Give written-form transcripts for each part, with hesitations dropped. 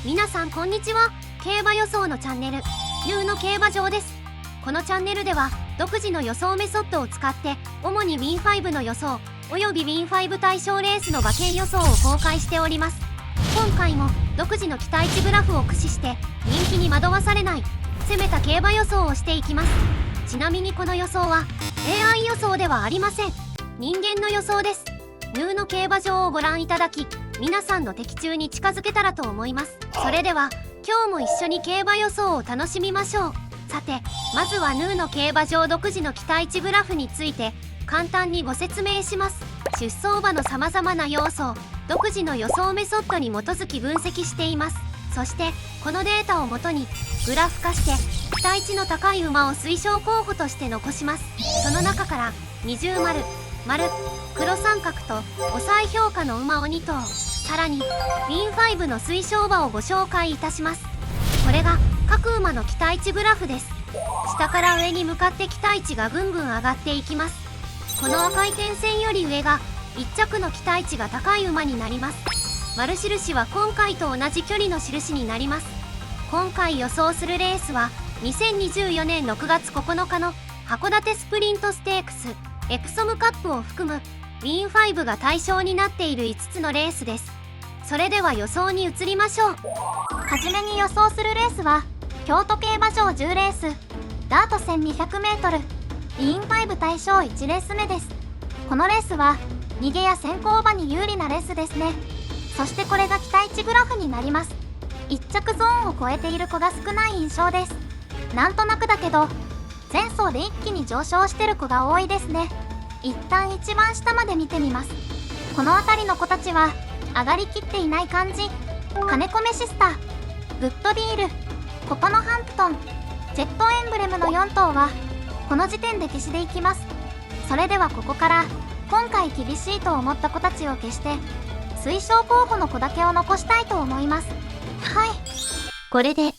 皆さんこんにちは。競馬予想のチャンネル、ヌーの競馬場です。このチャンネルでは独自の予想メソッドを使って主に Win5 の予想および Win5 対象レースの馬券予想を公開しております。今回も独自の期待値グラフを駆使して人気に惑わされない攻めた競馬予想をしていきます。ちなみにこの予想は AI 予想ではありません。人間の予想です。ヌーの競馬場をご覧いただき、皆さんの的中に近づけたらと思います。それでは今日も一緒に競馬予想を楽しみましょう。さて、まずはヌーの競馬場独自の期待値グラフについて簡単にご説明します。出走馬のさまざまな要素を独自の予想メソッドに基づき分析しています。そしてこのデータをもとにグラフ化して期待値の高い馬を推奨候補として残します。その中から二重丸、丸、黒三角と抑え評価の馬を2頭、さらに Win5 の推奨馬をご紹介いたします。これが各馬の期待値グラフです。下から上に向かって期待値がぐんぐん上がっていきます。この赤い点線より上が1着の期待値が高い馬になります。丸印は今回と同じ距離の印になります。今回予想するレースは2024年6月9日の函館スプリントステークスエプソムカップを含む Win5 が対象になっている5つのレースです。それでは予想に移りましょう。はじめに予想するレースは京都競馬場10レースダート 1200m Win5 対象1レース目です。このレースは逃げや先行馬に有利なレースですね。そしてこれが期待値グラフになります。1着ゾーンを超えている子が少ない印象です。なんとなくだけど前走で一気に上昇してる子が多いですね。一旦一番下まで見てみます。この辺りの子たちは上がりきっていない感じ。金子メシスタ、グッドディール、コパノハンプトン、ジェットエンブレムの4頭はこの時点で消しでいきます。それではここから今回厳しいと思った子たちを消して推奨候補の子だけを残したいと思います。はい、これで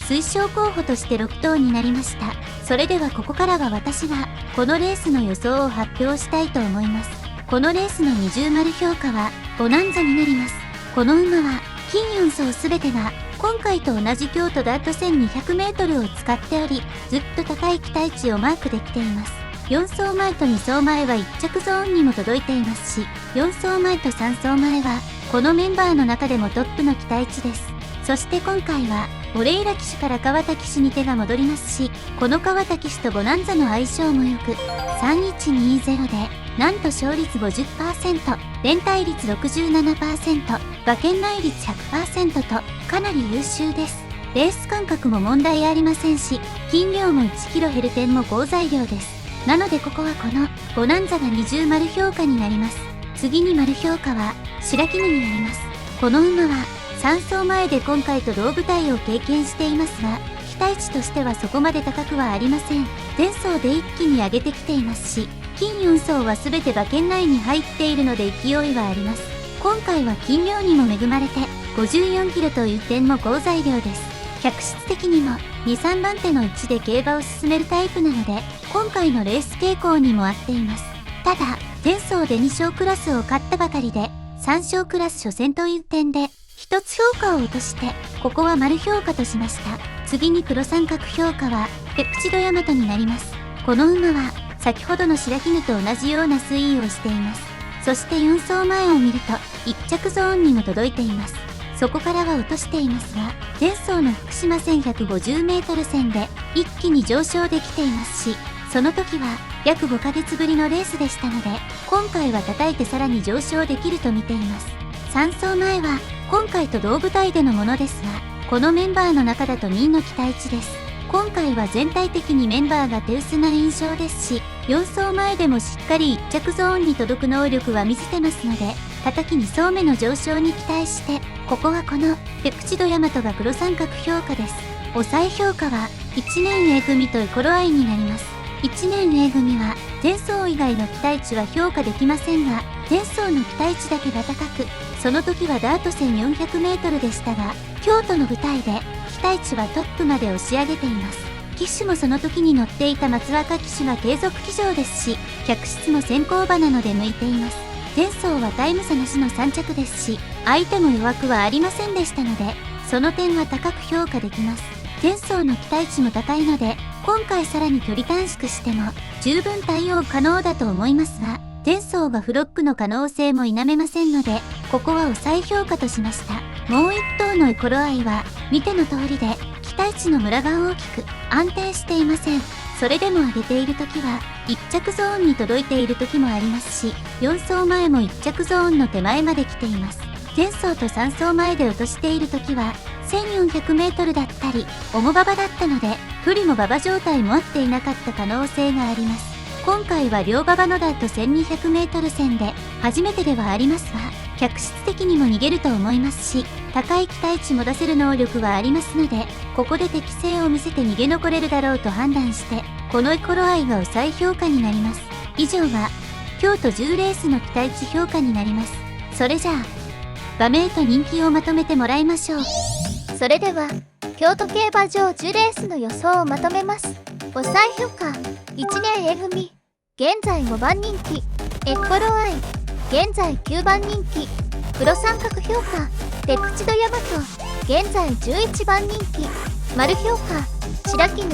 推奨候補として6頭になりました。それではここからは私がこのレースの予想を発表したいと思います。このレースの二重丸評価はボナンザになります。この馬は金4走すべてが今回と同じ京都ダート 1200m を使っており、ずっと高い期待値をマークできています。4走前と2走前は1着ゾーンにも届いていますし、4走前と3走前はこのメンバーの中でもトップの期待値です。そして今回はオレイラ騎手から川田騎手に手が戻りますし、この川田騎手とボナンザの相性も良く、3120でなんと勝率 50%、連帯率 67%、馬券内率 100% とかなり優秀です。レース間隔も問題ありませんし、斤量も 1kg 減る点も好材料です。なのでここはこのボナンザが二重丸評価になります。次に丸評価は白絹になります。この馬は3走前で今回と同舞台を経験していますが、期待値としてはそこまで高くはありません。前走で一気に上げてきていますし、金4走は全て馬券内に入っているので勢いはあります。今回は斤量にも恵まれて 54kg という点も好材料です。客室的にも 2,3 番手の位置で競馬を進めるタイプなので、今回のレース傾向にも合っています。ただ前走で2勝クラスを勝ったばかりで3勝クラス初戦という点で一つ評価を落として、ここは丸評価としました。次に黒三角評価はペプチドヤマトになります。この馬は先ほどの白絹と同じような推移をしています。そして4走前を見ると1着ゾーンにも届いています。そこからは落としていますが、前走の福島 1150m 戦で一気に上昇できていますし、その時は約5ヶ月ぶりのレースでしたので、今回は叩いてさらに上昇できると見ています。3走前は今回と同舞台でのものですが、このメンバーの中だと2位の期待値です。今回は全体的にメンバーが手薄な印象ですし、4走前でもしっかり1着ゾーンに届く能力は見せてますので、叩き2走目の上昇に期待して、ここはこのペプチドヤマトが黒三角評価です。抑え評価は1年 A 組と頃合いになります。1年 A 組は前走以外の期待値は評価できませんが、前走の期待値だけが高く、その時はダート 1400m でしたが、京都の舞台で期待値はトップまで押し上げています。騎手もその時に乗っていた松若騎手が継続騎乗ですし、客室も先行馬なので向いています。前走はタイム差なしの3着ですし、相手も弱くはありませんでしたので、その点は高く評価できます。前走の期待値も高いので、今回さらに距離短縮しても十分対応可能だと思いますが、前走がフロックの可能性も否めませんので、ここは抑え評価としました。もう一頭のエコロアイは、見ての通りで、期待値のムラが大きく、安定していません。それでも上げている時は、1着ゾーンに届いている時もありますし、4走前も1着ゾーンの手前まで来ています。前走と3走前で落としている時は、1400メートルだったり、重馬場だったので、不利も馬場状態も合っていなかった可能性があります。今回は両馬場のだと1200メートル戦で、初めてではありますが、客室的にも逃げると思いますし、高い期待値も出せる能力はありますので、ここで適性を見せて逃げ残れるだろうと判断して、このエコロアイが抑え評価になります。以上が、京都10レースの期待値評価になります。それじゃあ、馬名と人気をまとめてもらいましょう。それでは京都競馬場10レースの予想をまとめます。抑え評価1年 A 組、現在5番人気エコロアイ、現在9番人気黒三角評価ペクチドヤマト、現在11番人気丸評価白絹、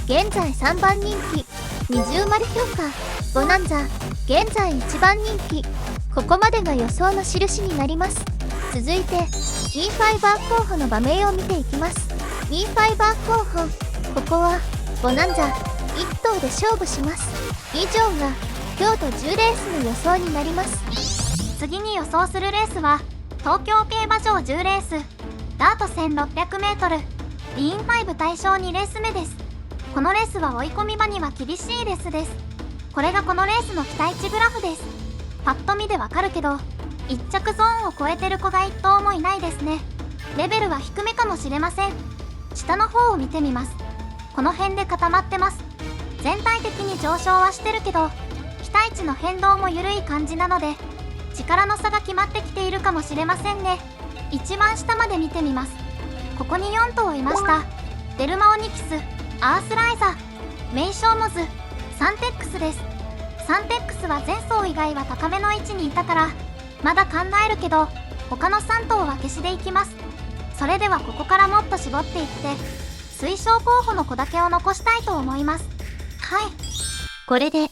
現在3番人気二重丸評価ボナンザ、現在1番人気。ここまでが予想の印になります。続いてミーファイバー候補の馬名を見ていきます。ミーファイバー候補、ここはボナンザ1頭で勝負します。以上が京都10レースの予想になります。次に予想するレースは東京競馬場10レースダート 1600m リーン5対象2レース目です。このレースは追い込み馬には厳しいレースです。これがこのレースの期待値グラフです。パッと見でわかるけど1着ゾーンを超えてる子が1頭もいないですね。レベルは低めかもしれません。下の方を見てみます。この辺で固まってます。全体的に上昇はしてるけど期待値の変動も緩い感じなので力の差が決まってきているかもしれませんね。一番下まで見てみます。ここに4頭いました。デルマオニキス、アースライザ、メイショーモズ、サンテックスです。サンテックスは前走以外は高めの位置にいたからまだ考えるけど他の3頭は消しでいきます。それではここからもっと絞っていって推奨候補の子だけを残したいと思います。はい、これで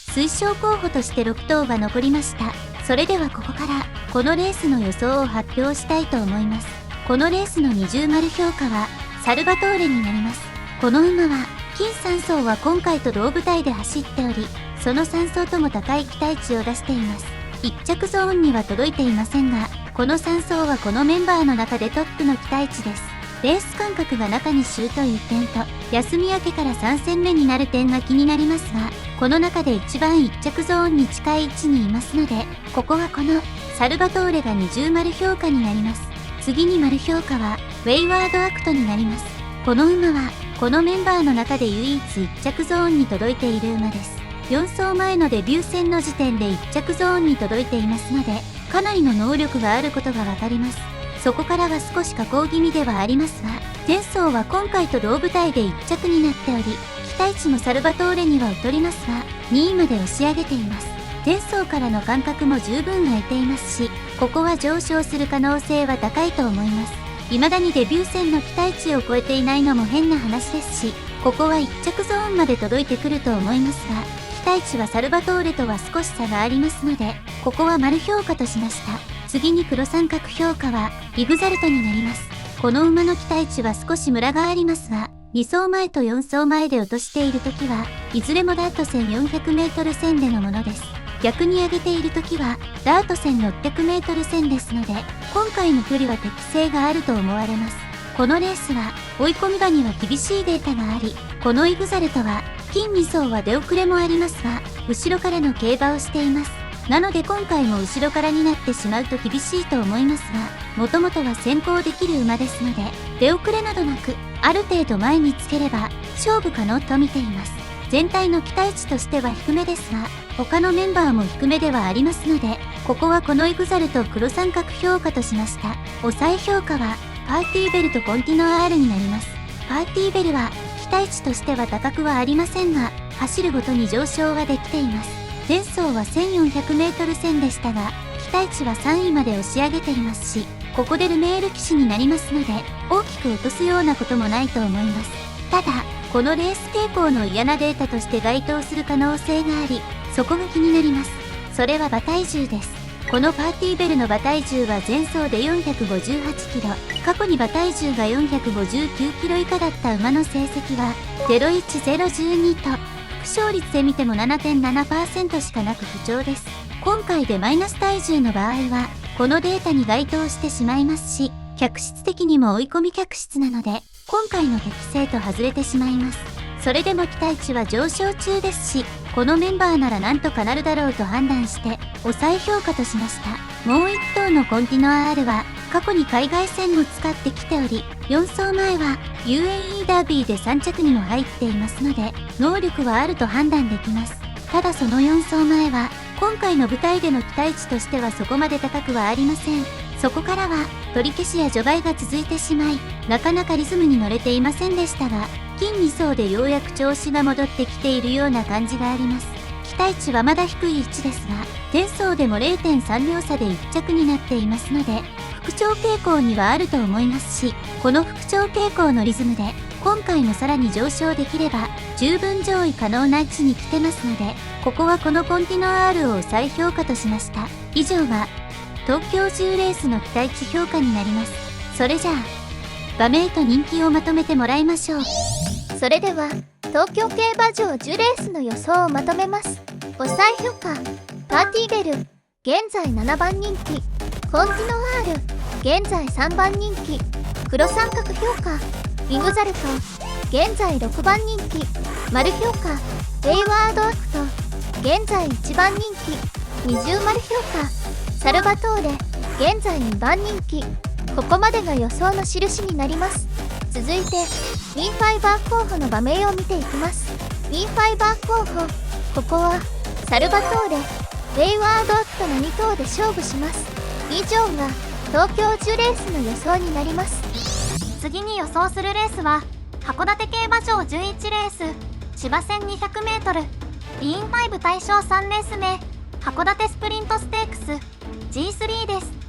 推奨候補として6頭が残りました。それではここからこのレースの予想を発表したいと思います。このレースの二重丸評価はサルバトーレになります。この馬は金3走は今回と同舞台で走っており、その3走とも高い期待値を出しています。1着ゾーンには届いていませんが、この3走はこのメンバーの中でトップの期待値です。レース間隔が中に週という点と、休み明けから3戦目になる点が気になりますが、この中で一番1着ゾーンに近い位置にいますので、ここはこのサルバトーレが二重丸評価になります。次に丸評価はウェイワードアクトになります。この馬はこのメンバーの中で唯一1着ゾーンに届いている馬です。4走前のデビュー戦の時点で1着ゾーンに届いていますので、かなりの能力があることがわかります。そこからは少し下降気味ではありますが、前走は今回と同舞台で1着になっており、期待値もサルバトーレには劣りますが、2位まで押し上げています。前走からの間隔も十分空いていますし、ここは上昇する可能性は高いと思います。未だにデビュー戦の期待値を超えていないのも変な話ですし、ここは1着ゾーンまで届いてくると思いますが、期待値はサルバトーレとは少し差がありますので、ここは丸評価としました。次に黒三角評価はイグザルトになります。この馬の期待値は少しムラがありますが、2走前と4走前で落としている時はいずれもダート戦 400m 戦でのものです。逆に上げている時はダート戦 600m 戦ですので、今回の距離は適性があると思われます。このレースは追い込み馬には厳しいデータがあり、このイグザルトは金2走は出遅れもありますが、後ろからの競馬をしています。なので今回も後ろからになってしまうと厳しいと思いますが、もともとは先行できる馬ですので、出遅れなどなく、ある程度前につければ勝負可能と見ています。全体の期待値としては低めですが、他のメンバーも低めではありますので、ここはこのイグザルト黒三角評価としました。抑え評価はパーティーベルとコンティノアールになります。パーティーベルは期待値としては高くはありませんが、走るごとに上昇はできています。前走は 1400m 戦でしたが、期待値は3位まで押し上げていますし、ここでルメール騎手になりますので、大きく落とすようなこともないと思います。ただ、このレース傾向の嫌なデータとして該当する可能性があり、そこが気になります。それは馬体重です。このパーティーベルの馬体重は前走で458キロ、過去に馬体重が459キロ以下だった馬の成績は01012と、副勝率で見ても 7.7% しかなく不調です。今回でマイナス体重の場合は、このデータに該当してしまいますし、客室的にも追い込み客室なので、今回の適正と外れてしまいます。それでも期待値は上昇中ですし、このメンバーならなんとかなるだろうと判断して、抑え評価としました。もう一頭のコンティノア R は、過去に海外戦も使ってきており、4走前は UAE ダービーで3着にも入っていますので、能力はあると判断できます。ただその4走前は、今回の舞台での期待値としてはそこまで高くはありません。そこからは、取り消しや除外が続いてしまい、なかなかリズムに乗れていませんでしたが、金2走でようやく調子が戻ってきているような感じがあります。期待値はまだ低い位置ですが、前走でも 0.3 秒差で1着になっていますので、復調傾向にはあると思いますし、この復調傾向のリズムで、今回もさらに上昇できれば、十分上位可能な位置に来てますので、ここはこのコンティノ R を再評価としました。以上が、東京10レースの期待値評価になります。それじゃあ、馬名と人気をまとめてもらいましょう。それでは東京競馬場10レースの予想をまとめます。5歳評価パーティーベル現在7番人気、コンティノ R 現在3番人気、黒三角評価イグザルト現在6番人気、丸評価ウェイワードアクト現在1番人気、二重丸評価サルバトーレ現在2番人気。ここまでが予想の印になります。続いてウィンファイバー候補の馬名を見ていきます。ウィンファイバー候補、ここはサルバトーレ、ウェイワードアクトの2頭で勝負します。以上が東京10レースの予想になります。次に予想するレースは函館競馬場11レース芝 1200m ビーン5対象3レース目函館スプリントステークス G3 です。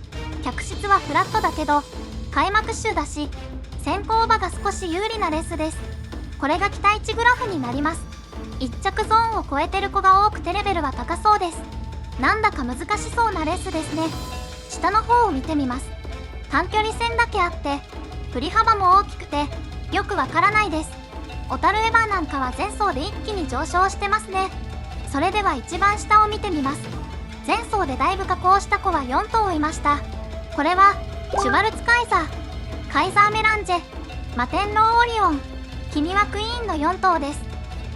客室はフラットだけど開幕週だし先行馬が少し有利なレースです。これが期待値グラフになります。1着ゾーンを超えてる子が多くてレベルは高そうです。なんだか難しそうなレースですね。下の方を見てみます。短距離戦だけあって振り幅も大きくてよくわからないです。小樽エバーなんかは前走で一気に上昇してますね。それでは一番下を見てみます。前走でだいぶ下降した子は4頭いました。これはシュバルツカイザー、カイザーメランジェ、マテンローオリオン、君はクイーンの4頭です。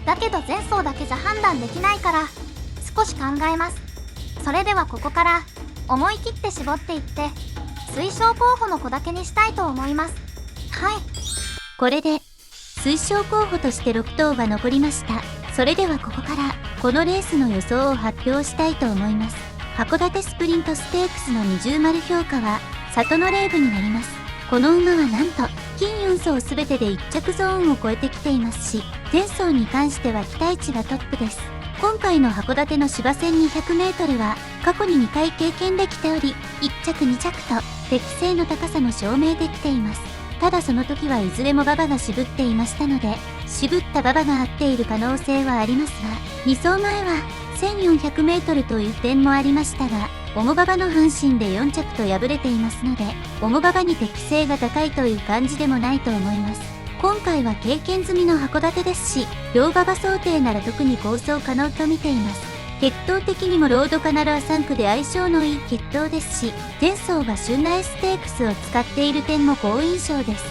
だけど前走だけじゃ判断できないから少し考えます。それではここから思い切って絞っていって推奨候補の子だけにしたいと思います。はい。これで推奨候補として6頭が残りました。それではここからこのレースの予想を発表したいと思います。函館スプリントステークスの二重丸評価は里のレーブになります。この馬はなんと金4走すべてで1着ゾーンを超えてきていますし、前走に関しては期待値がトップです。今回の函館の芝 1200m は過去に2回経験できており、1着2着と適正の高さも証明できています。ただその時はいずれも馬場が渋っていましたので、渋った馬場が合っている可能性はありますが、2走前は 1400m という点もありましたが、オモ馬場の阪神で4着と敗れていますので、オモ馬場に適性が高いという感じでもないと思います。今回は経験済みの函館ですし、両馬場想定なら特に構想可能と見ています。血統的にもロードカナルア3区で相性のいい血統ですし、前走が春来ステークスを使っている点も好印象です。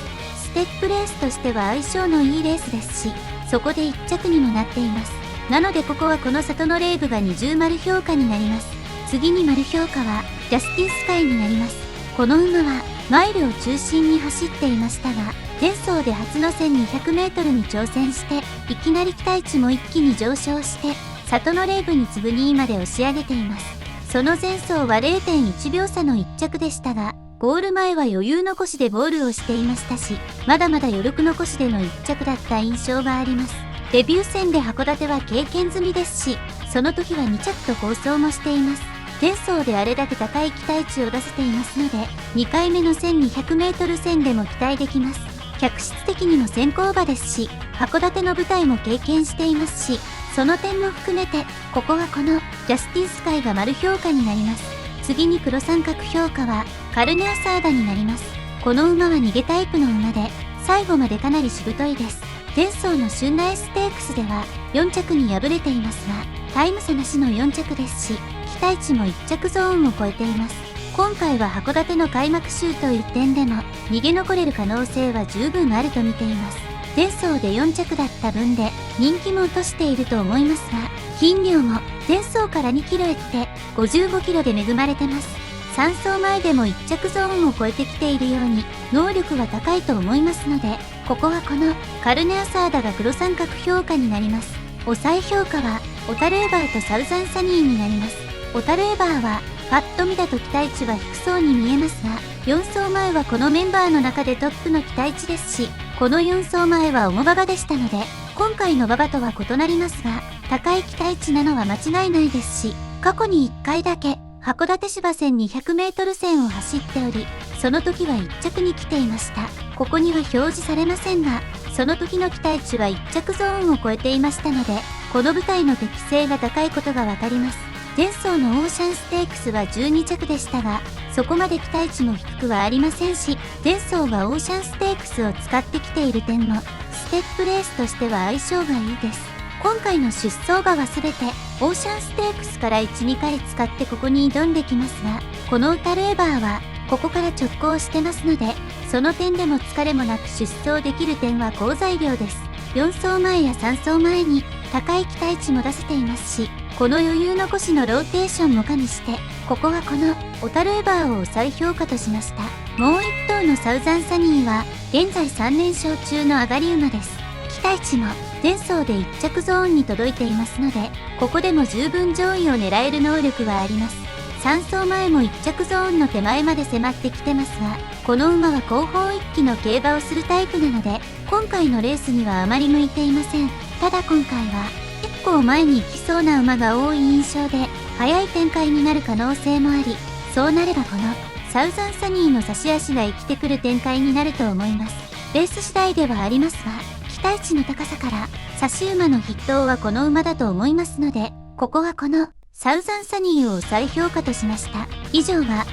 ステップレースとしては相性のいいレースですし、そこで1着にもなっています。なのでここはこの里のレーブが二重丸評価になります。次に丸評価はジャスティンスカイになります。この馬はマイルを中心に走っていましたが、前走で初の 1200m に挑戦していきなり期待値も一気に上昇して里のレーブに次ぐ2位まで押し上げています。その前走は 0.1 秒差の1着でしたが、ゴール前は余裕の腰でゴールをしていましたし、まだまだ余力の腰での1着だった印象があります。デビュー戦で函館は経験済みですし、その時は2着と構想もしています。前走であれだけ高い期待値を出せていますので、2回目の 1200m 戦でも期待できます。客室的にも先行馬ですし、函館の舞台も経験していますし、その点も含めて、ここはこのジャスティンスカイが丸評価になります。次に黒三角評価はカルネアサーダになります。この馬は逃げタイプの馬で、最後までかなりしぶといです。前走の春苗ステークスでは4着に敗れていますが、タイム差なしの4着ですし、期待値も1着ゾーンを超えています。今回は函館の開幕週という点でも逃げ残れる可能性は十分あると見ています。前走で4着だった分で人気も落としていると思いますが、斤量も前走から2キロ減って55キロで恵まれてます。3走前でも1着ゾーンを超えてきているように能力は高いと思いますので、ここはこのカルネアサーダが黒三角評価になります。抑え評価はオタルエバーとサウザンサニーになります。オタルエバーはパッと見だと期待値は低そうに見えますが、4走前はこのメンバーの中でトップの期待値ですし、この4走前は重馬場でしたので、今回の馬場とは異なりますが、高い期待値なのは間違いないですし、過去に1回だけ函館芝 1200m 戦を走っており、その時は1着に来ていました。ここには表示されませんが、その時の期待値は1着ゾーンを超えていましたので、この舞台の適性が高いことがわかります。前走のオーシャンステークスは12着でしたが、そこまで期待値も低くはありませんし、前走はオーシャンステークスを使ってきている点も、ステップレースとしては相性がいいです。今回の出走馬は全て、オーシャンステークスから1、2回使ってここに挑んできますが、このウタルエバーは、ここから直行してますので、その点でも疲れもなく出走できる点は好材料です。4走前や3走前に高い期待値も出せていますし、この余裕残しのローテーションも加味して、ここはこのオタルエバーを再評価としました。もう1頭のサウザンサニーは、現在3連勝中の上がり馬です。期待値も前走で1着ゾーンに届いていますので、ここでも十分上位を狙える能力はあります。3走前も1着ゾーンの手前まで迫ってきてますが、この馬は後方一気の競馬をするタイプなので、今回のレースにはあまり向いていません。ただ今回は、結構前に行きそうな馬が多い印象で、早い展開になる可能性もあり、そうなればこのサウザンサニーの差し足が生きてくる展開になると思います。レース次第ではありますが、期待値の高さから差し馬の筆頭はこの馬だと思いますので、ここはこのサウザンサニーを再評価としました。以上が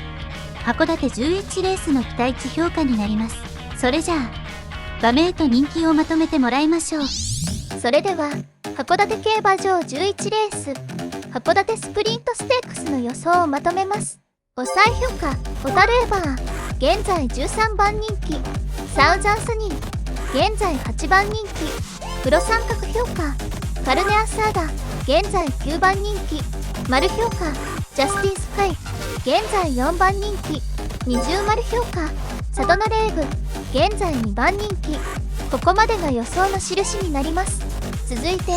函館11レースの期待値評価になります。それじゃあ馬名と人気をまとめてもらいましょう。それでは函館競馬場11レース函館スプリントステークスの予想をまとめます。抑え評価オタルエバー現在13番人気、サウザンサニー現在8番人気、黒三角評価カルネアサーダ現在9番人気、丸評価ジャスティンスカイ現在4番人気、二重丸評価サドナレーブ現在2番人気。ここまでが予想の印になります。続いて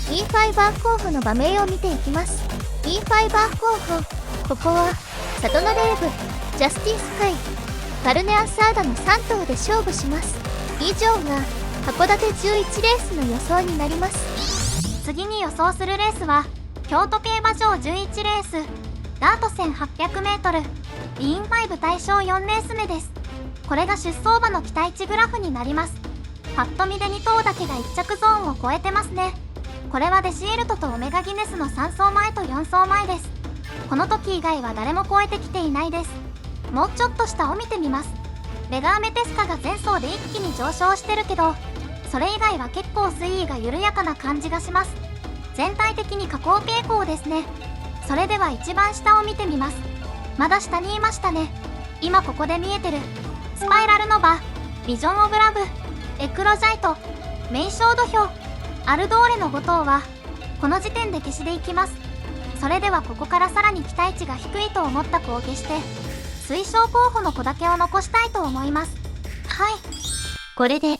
E5 バー候補の馬名を見ていきます。 E5 バー候補、ここはサドナレーブ、ジャスティンスカイ、カルネアサーダの3頭で勝負します。以上が函館11レースの予想になります。次に予想するレースは京都競馬場11レースダート 1800m イン5対象4レース目です。これが出走馬の期待値グラフになります。パッと見で2頭だけが1着ゾーンを超えてますね。これはデシエルトとオメガギネスの3走前と4走前です。この時以外は誰も超えてきていないです。もうちょっと下を見てみます。レガーメテスカが前走で一気に上昇してるけど、それ以外は結構推移が緩やかな感じがします。全体的に下降傾向ですね。それでは一番下を見てみます。まだ下にいましたね。今ここで見えてるスパイラルノバ、ビジョンオブラブ、エクロジャイト、メイショー土俵、アルドーレの5頭はこの時点で消しでいきます。それではここからさらに期待値が低いと思った子を消して推奨候補の子だけを残したいと思います。はい、これで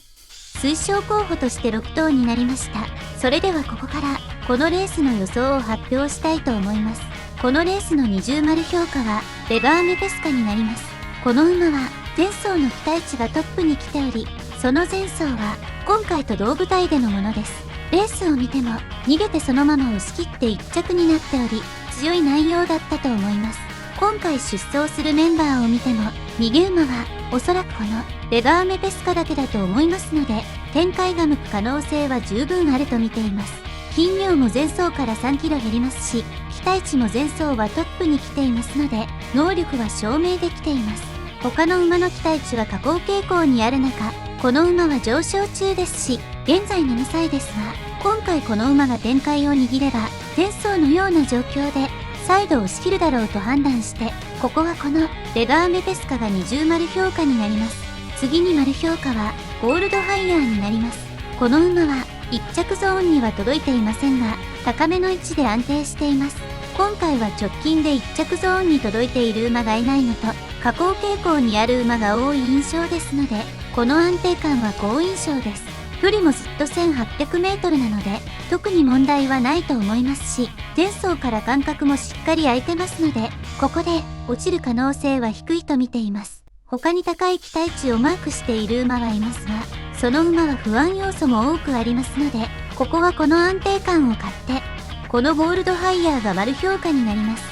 推奨候補として6頭になりました。それではここからこのレースの予想を発表したいと思います。このレースの二重丸評価はレガーメペスカになります。この馬は前走の期待値がトップに来ており、その前走は今回と同舞台でのものです。レースを見ても逃げてそのまま押し切って1着になっており、強い内容だったと思います。今回出走するメンバーを見ても、逃げ馬はおそらくこのレガーメペスカだけだと思いますので、展開が向く可能性は十分あると見ています。斤量も前走から3キロ減りますし、期待値も前走はトップに来ていますので、能力は証明できています。他の馬の期待値は下降傾向にある中、この馬は上昇中ですし、現在7歳ですが、今回この馬が展開を握れば、前走のような状況で、再度押し切るだろうと判断して、ここはこのレガーメペスカが20丸評価になります。次に丸評価はゴールドハイヤーになります。この馬は1着ゾーンには届いていませんが、高めの位置で安定しています。今回は直近で1着ゾーンに届いている馬がいないのと、下降傾向にある馬が多い印象ですので、この安定感は好印象です。距離もずっと 1800m なので、特に問題はないと思いますし、前走から間隔もしっかり空いてますので、ここで落ちる可能性は低いと見ています。他に高い期待値をマークしている馬はいますが、その馬は不安要素も多くありますので、ここはこの安定感を買って、このゴールドハイヤーが丸評価になります。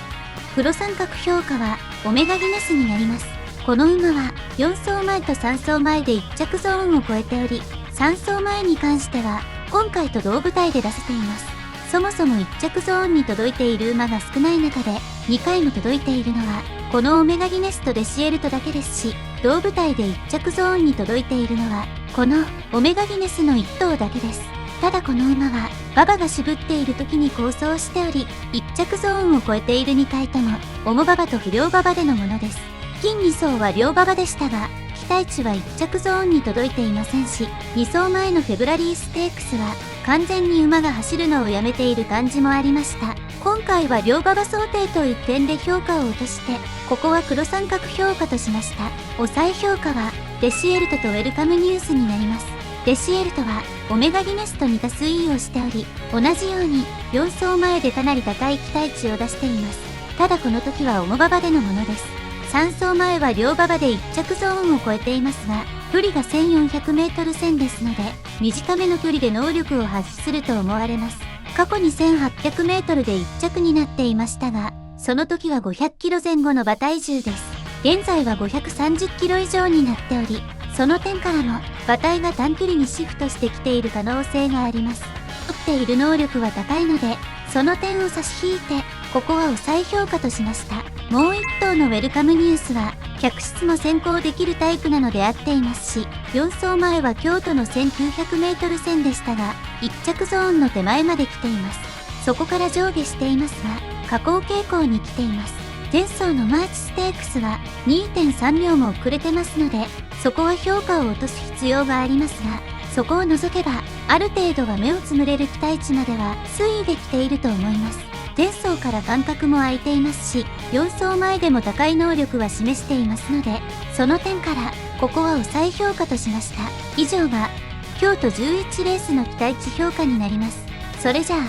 黒三角評価はオメガギネスになります。この馬は4走前と3走前で1着ゾーンを超えており、3走前に関しては今回と同舞台で出せています。そもそも1着ゾーンに届いている馬が少ない中で2回も届いているのはこのオメガギネスとデシエルトだけですし、同舞台で1着ゾーンに届いているのはこのオメガギネスの1頭だけです。ただこの馬は馬場が渋っている時に構想しており、1着ゾーンを超えている2回とも重馬場と不良馬場でのものです。金2走は両馬場でしたが、期待値は1着ゾーンに届いていませんし、2走前のフェブラリーステークスは完全に馬が走るのをやめている感じもありました。今回は両馬場想定という点で評価を落として、ここは黒三角評価としました。抑え評価はデシエルトとウェルカムニュースになります。デシエルトはオメガギネスと似た推移をしており、同じように4走前でかなり高い期待値を出しています。ただこの時は重馬場でのものです。3走前は両馬場で1着ゾーンを超えていますが、距離が 1400m 線ですので、短めの距離で能力を発揮すると思われます。過去に 1800m で1着になっていましたが、その時は 500kg 前後の馬体重です。現在は 530kg 以上になっており、その点からも馬体が短距離にシフトしてきている可能性があります。持っている能力は高いので、その点を差し引いて、ここは抑え評価としました。もう1頭のウェルカムニュースは、客室も先行できるタイプなので合っていますし、4走前は京都の 1900m 線でしたが、1着ゾーンの手前まで来ています。そこから上下していますが、下降傾向に来ています。前走のマーチステークスは 2.3 秒も遅れてますので、そこは評価を落とす必要がありますが、そこを除けば、ある程度は目をつむれる期待値までは推移できていると思います。前走から間隔も空いていますし、4走前でも高い能力は示していますので、その点からここは抑え評価としました。以上が京都11レースの期待値評価になります。それじゃあ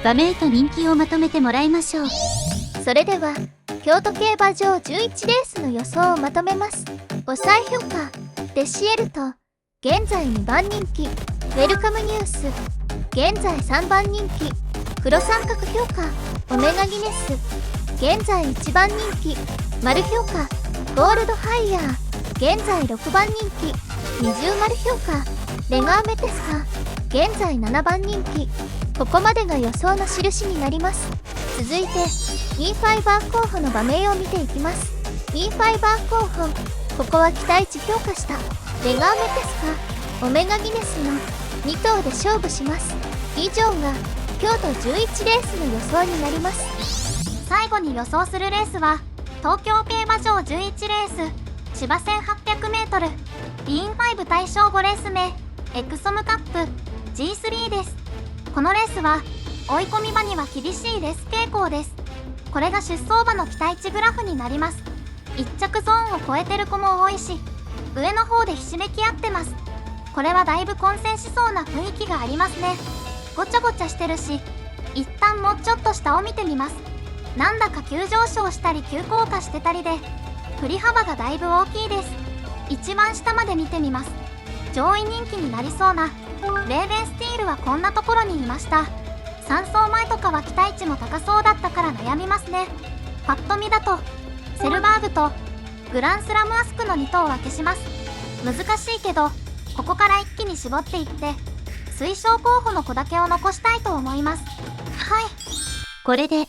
馬名と人気をまとめてもらいましょう。それでは京都競馬場11レースの予想をまとめます。抑え評価デシエルト現在2番人気、ウェルカムニュース現在3番人気、黒三角評価オメガギネス現在1番人気、丸評価ゴールドハイヤー現在6番人気、二重丸評価レガーメテスカ現在7番人気。ここまでが予想の印になります。続いてインファイバー候補の馬名を見ていきます。インファイバー候補、ここは期待値評価したレガーメテスカオメガギネスの2頭で勝負します。以上が京都11レースの予想になります。最後に予想するレースは東京競馬場11レース芝 1800m イン5対象5レース目エクソムカップ G3 です。このレースは追い込み馬には厳しいレース傾向です。これが出走馬の期待値グラフになります。1着ゾーンを超えてる子も多いし、上の方でひしめき合ってます。これはだいぶ混戦しそうな雰囲気がありますね。ごちゃごちゃしてるし、一旦もうちょっと下を見てみます。なんだか急上昇したり急降下してたりで、振り幅がだいぶ大きいです。一番下まで見てみます。上位人気になりそうなレーベンスティールはこんなところにいました。3走前とかは期待値も高そうだったから悩みますね。パッと見だとセルバーグとグランスラムアスクの2頭は消します。難しいけどここから一気に絞っていって推奨候補の子だけを残したいと思います。はい。これで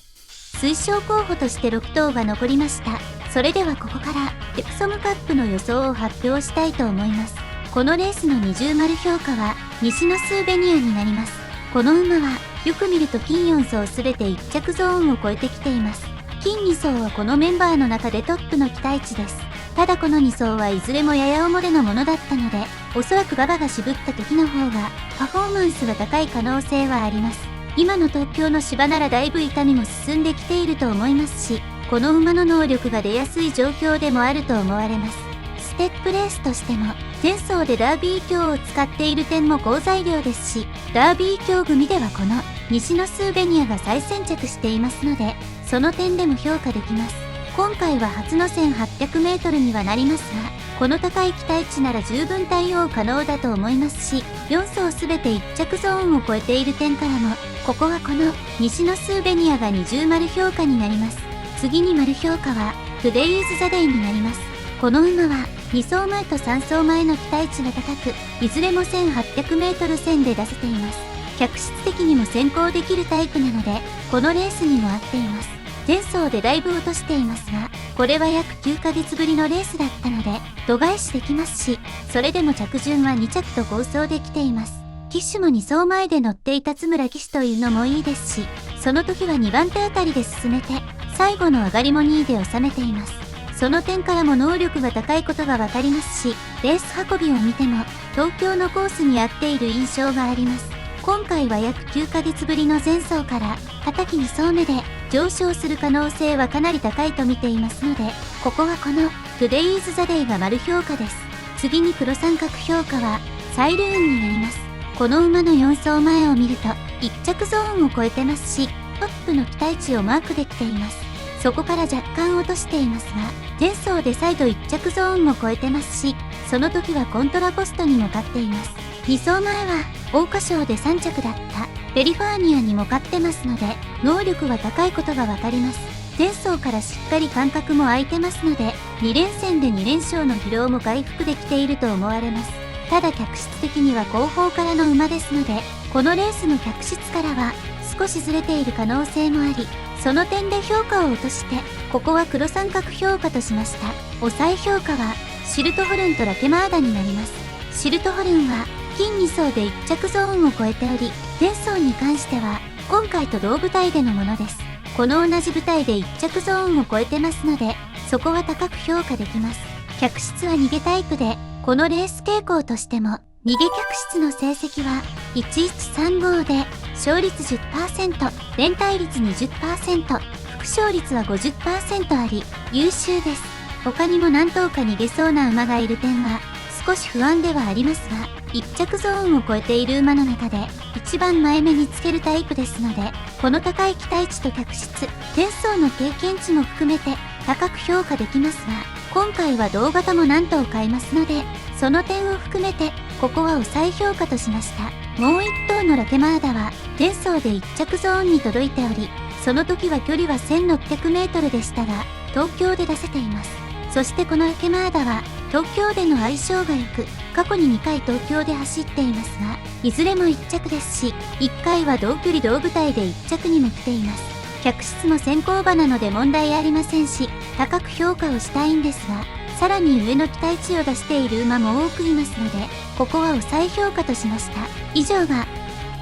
推奨候補として6頭が残りました。それではここからエプソムカップの予想を発表したいと思います。このレースの20丸評価は西のスーベニアになります。この馬はよく見ると金4走すべて1着ゾーンを超えてきています。金2走はこのメンバーの中でトップの期待値です。ただこの2走はいずれもやや重でのものだったので、おそらく馬場が渋った時の方がパフォーマンスが高い可能性はあります。今の東京の芝ならだいぶ痛みも進んできていると思いますし、この馬の能力が出やすい状況でもあると思われます。ステップレースとしても前走でダービー強を使っている点も好材料ですし、ダービー強組ではこの西のスーベニアが再先着していますので、その点でも評価できます。今回は初の 1800m にはなりますが、この高い期待値なら十分対応可能だと思いますし、4走すべて1着ゾーンを超えている点からも、ここはこの西のスーベニアが20丸評価になります。次に丸評価はトゥデイイズザデイになります。この馬は2走前と3走前の期待値が高く、いずれも 1800m 戦で出せています。客室的にも先行できるタイプなので、このレースにも合っています。前走でだいぶ落としていますが、これは約9ヶ月ぶりのレースだったので度外視できますし、それでも着順は2着と構想できています。騎手も2走前で乗っていた津村騎手というのもいいですし、その時は2番手あたりで進めて、最後の上がりも2位で収めています。その点からも能力が高いことがわかりますし、レース運びを見ても東京のコースに合っている印象があります。今回は約9ヶ月ぶりの前走から畑2走目で上昇する可能性はかなり高いと見ていますので、ここはこのトゥデイイズザデイが丸評価です。次に黒三角評価はサイルーンになります。この馬の4走前を見ると1着ゾーンを超えてますし、トップの期待値をマークできています。そこから若干落としていますが、前走で再度1着ゾーンも超えてますし、その時はコントラポストにも勝っています。2走前は桜花賞で3着だったペリファーニアにも勝ってますので、能力は高いことがわかります。前走からしっかり間隔も空いてますので、2連戦で2連勝の疲労も回復できていると思われます。ただ客室的には後方からの馬ですので、このレースの客室からは少しずれている可能性もあり、その点で評価を落として、ここは黒三角評価としました。抑え評価はシルトホルンとラケマーダになります。シルトホルンは金2走で1着ゾーンを超えており、前走に関しては今回と同舞台でのものです。この同じ舞台で1着ゾーンを超えてますので、そこは高く評価できます。客室は逃げタイプで、このレース傾向としても逃げ客室の成績は1135で勝率 10%、連帯率 20%、副勝率は 50% あり優秀です。他にも何頭か逃げそうな馬がいる点は少し不安ではありますが、1着ゾーンを超えている馬の中で一番前目につけるタイプですので、この高い期待値と客室、前走の経験値も含めて高く評価できますが、今回は同型も何頭買いますので、その点を含めてここは抑え評価としました。もう1頭のラケマーダは前走で1着ゾーンに届いており、その時は距離は 1600m でしたが東京で出せています。そしてこのラケマーダは東京での相性が良く、過去に2回東京で走っていますが、いずれも1着ですし、1回は同距離同舞台で1着にも来ています。客室も先行馬なので問題ありませんし、高く評価をしたいんですが、さらに上の期待値を出している馬も多くいますので、ここは抑え評価としました。以上が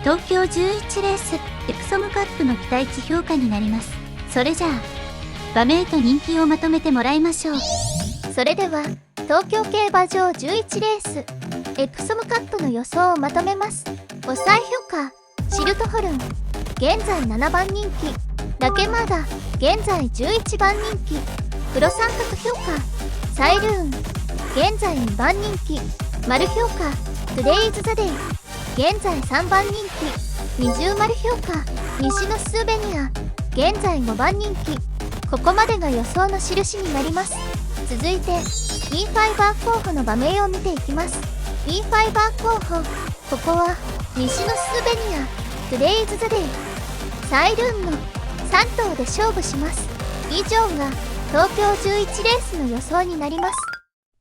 東京11レースエプソムカップの期待値評価になります。それじゃあ馬名と人気をまとめてもらいましょう。それでは東京競馬場11レースエプソムカップの予想をまとめます。抑え評価シルトホルン現在7番人気、ラケマーダ現在11番人気、黒三角評価サイルーン現在2番人気、丸評価トゥデイズザデイ現在3番人気、二重丸評価西のスーベニア現在5番人気。ここまでが予想の印になります。続いて E5 バー候補の馬名を見ていきます。 E5 バー候補、ここは西のスーベニアトゥデイズザデイサイルーンの3頭で勝負します。以上が東京11レースの予想になります。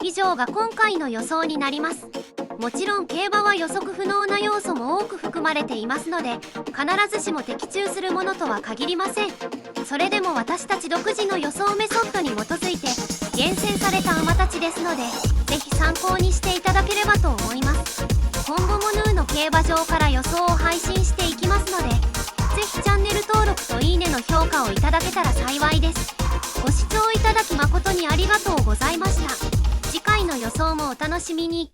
以上が今回の予想になります。もちろん競馬は予測不能な要素も多く含まれていますので、必ずしも的中するものとは限りません。それでも私たち独自の予想メソッドに基づいて厳選された馬たちですので、ぜひ参考にしていただければと思います。今後もヌーの競馬場から予想を配信していきますので、ぜひチャンネル登録といいねの評価をいただけたら幸いです。ご視聴いただき誠にありがとうございました。次回の予想もお楽しみに。